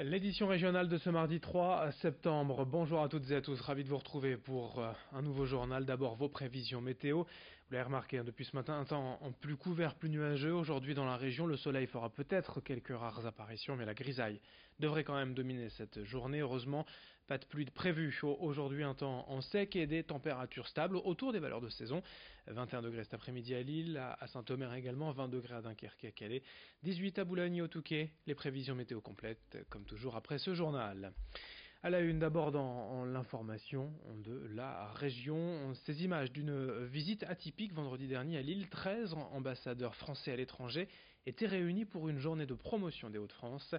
L'édition régionale de ce mardi 3 septembre. Bonjour à toutes et à tous, ravi de vous retrouver pour un nouveau journal. D'abord vos prévisions météo. Vous l'avez remarqué, depuis ce matin, un temps en plus couvert, plus nuageux. Aujourd'hui dans la région, le soleil fera peut-être quelques rares apparitions, mais la grisaille devrait quand même dominer cette journée. Heureusement, pas de pluie de prévue. Aujourd'hui, un temps en sec et des températures stables autour des valeurs de saison. 21 degrés cet après-midi à Lille, à Saint-Omer également, 20 degrés à Dunkerque et à Calais, 18 à Boulogne et au Touquet. Les prévisions météo complètes, comme toujours après ce journal. À la une d'abord dans l'information de la région, ces images d'une visite atypique vendredi dernier à Lille. 13 ambassadeurs français à l'étranger étaient réunis pour une journée de promotion des Hauts-de-France.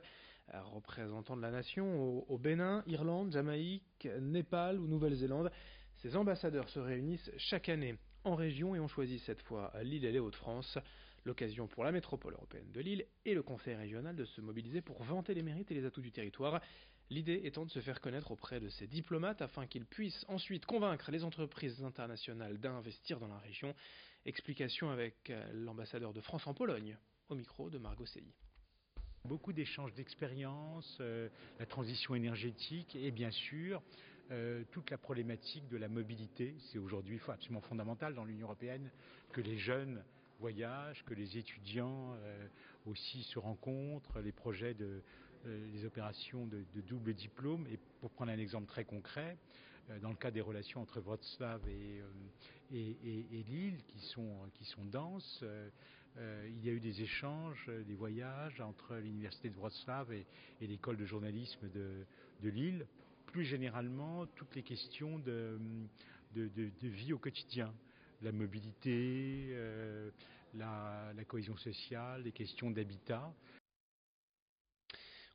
Représentants de la nation au Bénin, Irlande, Jamaïque, Népal ou Nouvelle-Zélande. Ces ambassadeurs se réunissent chaque année en région et ont choisi cette fois Lille et les Hauts-de-France. L'occasion pour la métropole européenne de Lille et le conseil régional de se mobiliser pour vanter les mérites et les atouts du territoire. L'idée étant de se faire connaître auprès de ces diplomates afin qu'ils puissent ensuite convaincre les entreprises internationales d'investir dans la région. Explication avec l'ambassadeur de France en Pologne, au micro de Margot Seilly. Beaucoup d'échanges d'expériences, la transition énergétique et bien sûr toute la problématique de la mobilité. C'est aujourd'hui absolument fondamental dans l'Union européenne que les jeunes voyagent, que les étudiants aussi se rencontrent, les projets les opérations de double diplôme. Et pour prendre un exemple très concret, dans le cas des relations entre Wrocław et Lille qui sont denses, il y a eu des échanges, des voyages entre l'université de Wrocław et l'école de journalisme de Lille. Plus généralement, toutes les questions de vie au quotidien, la mobilité, la cohésion sociale, les questions d'habitat.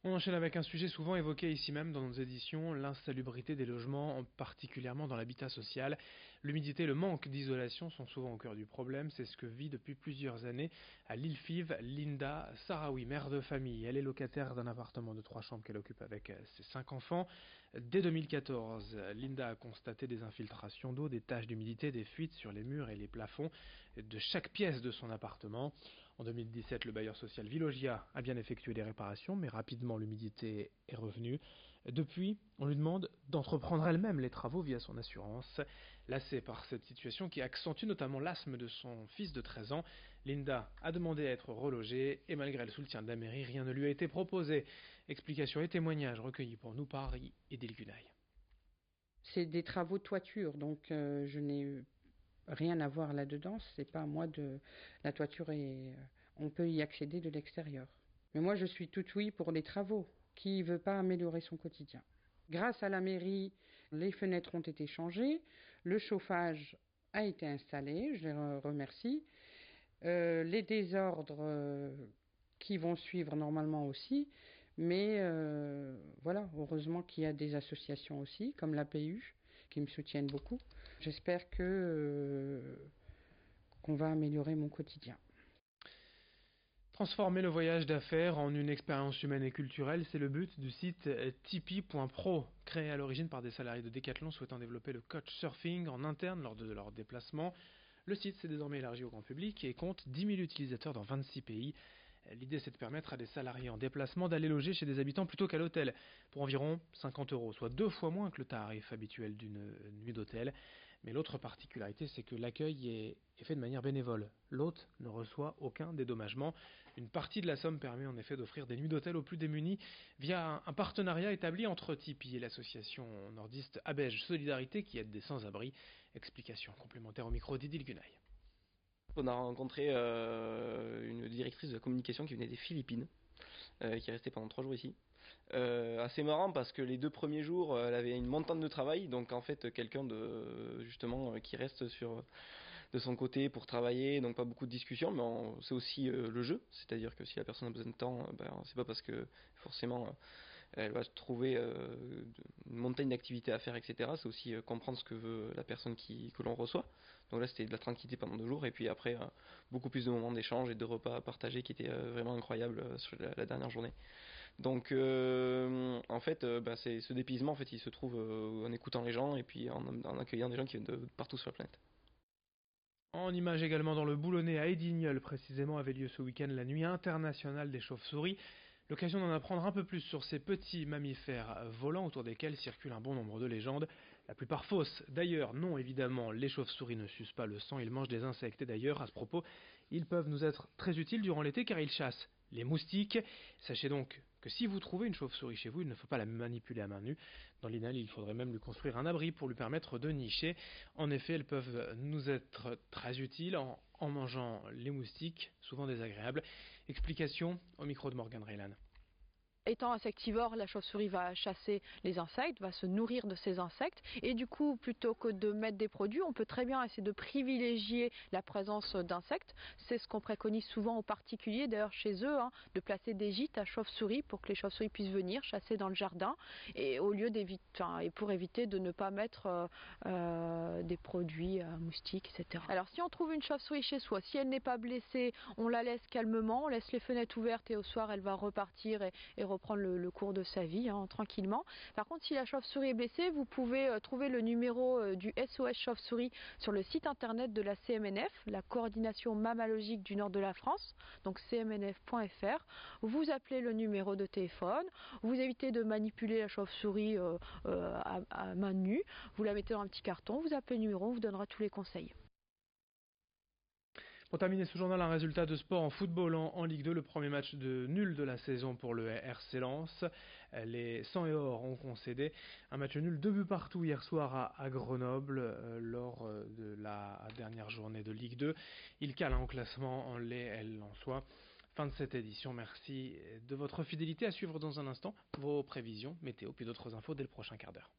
On enchaîne avec un sujet souvent évoqué ici même dans nos éditions, l'insalubrité des logements, particulièrement dans l'habitat social. L'humidité et le manque d'isolation sont souvent au cœur du problème. C'est ce que vit depuis plusieurs années à Lille-Fives Linda Sarawi, mère de famille. Elle est locataire d'un appartement de 3 chambres qu'elle occupe avec ses 5 enfants. Dès 2014, Linda a constaté des infiltrations d'eau, des taches d'humidité, des fuites sur les murs et les plafonds de chaque pièce de son appartement. En 2017, le bailleur social Vilogia a bien effectué des réparations, mais rapidement l'humidité est revenue. Depuis, on lui demande d'entreprendre elle-même les travaux via son assurance. Lassée par cette situation qui accentue notamment l'asthme de son fils de 13 ans, Linda a demandé à être relogée et malgré le soutien de la mairie, rien ne lui a été proposé. Explications et témoignages recueillis pour nous par Edil Gunaï. C'est des travaux de toiture, donc je n'ai rien à voir là-dedans. C'est pas à moi de... La toiture, on peut y accéder de l'extérieur. Mais moi, je suis tout oui pour les travaux. Qui veut pas améliorer son quotidien? Grâce à la mairie, les fenêtres ont été changées, le chauffage a été installé, je les remercie. Les désordres qui vont suivre normalement aussi, mais voilà, heureusement qu'il y a des associations aussi, comme l'APU, qui me soutiennent beaucoup. J'espère qu'on va améliorer mon quotidien. Transformer le voyage d'affaires en une expérience humaine et culturelle, c'est le but du site Tipeee.pro, créé à l'origine par des salariés de Decathlon souhaitant développer le coach surfing en interne lors de leur déplacement. Le site s'est désormais élargi au grand public et compte 10 000 utilisateurs dans 26 pays. L'idée, c'est de permettre à des salariés en déplacement d'aller loger chez des habitants plutôt qu'à l'hôtel, pour environ 50 €, soit 2 fois moins que le tarif habituel d'une nuit d'hôtel. Mais l'autre particularité, c'est que l'accueil est fait de manière bénévole. L'hôte ne reçoit aucun dédommagement. Une partie de la somme permet en effet d'offrir des nuits d'hôtel aux plus démunis via un partenariat établi entre Tipeee et l'association nordiste Abège Solidarité qui aide des sans-abri. Explication complémentaire au micro d'Idil Gunaï. On a rencontré une directrice de communication qui venait des Philippines, qui est restée pendant 3 jours ici. Assez marrant parce que les 2 premiers jours, elle avait une montagne de travail, donc en fait quelqu'un de justement qui reste de son côté pour travailler, donc pas beaucoup de discussions, mais c'est aussi le jeu, c'est-à-dire que si la personne a besoin de temps, c'est pas parce que forcément elle va trouver une montagne d'activités à faire, etc. C'est aussi comprendre ce que veut la personne que l'on reçoit. Donc là, c'était de la tranquillité pendant 2 jours, et puis après, beaucoup plus de moments d'échange et de repas partagés qui étaient vraiment incroyables sur la dernière journée. Donc, en fait, ce dépaysement, en fait, il se trouve en écoutant les gens et puis en accueillant des gens qui viennent de partout sur la planète. En image également dans le Boulonnais à Edignolles, précisément, avait lieu ce week-end la nuit internationale des chauves-souris. L'occasion d'en apprendre un peu plus sur ces petits mammifères volants autour desquels circulent un bon nombre de légendes, la plupart fausses. D'ailleurs, non évidemment, les chauves-souris ne sucent pas le sang, ils mangent des insectes. Et d'ailleurs, à ce propos, ils peuvent nous être très utiles durant l'été car ils chassent les moustiques. Sachez donc que si vous trouvez une chauve-souris chez vous, il ne faut pas la manipuler à main nue. Dans l'idéal, il faudrait même lui construire un abri pour lui permettre de nicher. En effet, elles peuvent nous être très utiles en mangeant les moustiques, souvent désagréables. Explication au micro de Morgane Reylan. Étant insectivore, la chauve-souris va chasser les insectes, va se nourrir de ces insectes et du coup, plutôt que de mettre des produits, on peut très bien essayer de privilégier la présence d'insectes. C'est ce qu'on préconise souvent aux particuliers, d'ailleurs chez eux, de placer des gîtes à chauves-souris pour que les chauves-souris puissent venir chasser dans le jardin et au lieu et pour éviter de ne pas mettre des produits moustiques, etc. Alors si on trouve une chauve-souris chez soi, si elle n'est pas blessée, on la laisse calmement, on laisse les fenêtres ouvertes et au soir elle va repartir et reprendre le cours de sa vie tranquillement. Par contre, si la chauve-souris est blessée, vous pouvez trouver le numéro du SOS chauve-souris sur le site internet de la CMNF, la coordination mammalogique du nord de la France, donc cmnf.fr. Vous appelez le numéro de téléphone, vous évitez de manipuler la chauve-souris à main nue, vous la mettez dans un petit carton, vous appelez le numéro, on vous donnera tous les conseils. Pour terminer ce journal, un résultat de sport en football en Ligue 2, le premier match de nul de la saison pour le RC Lens. Les 100 et or ont concédé un match nul, 2 buts partout hier soir à Grenoble lors de la dernière journée de Ligue 2. Ils calent en classement les Lensois. Fin de cette édition, merci de votre fidélité. À suivre dans un instant vos prévisions météo puis d'autres infos dès le prochain quart d'heure.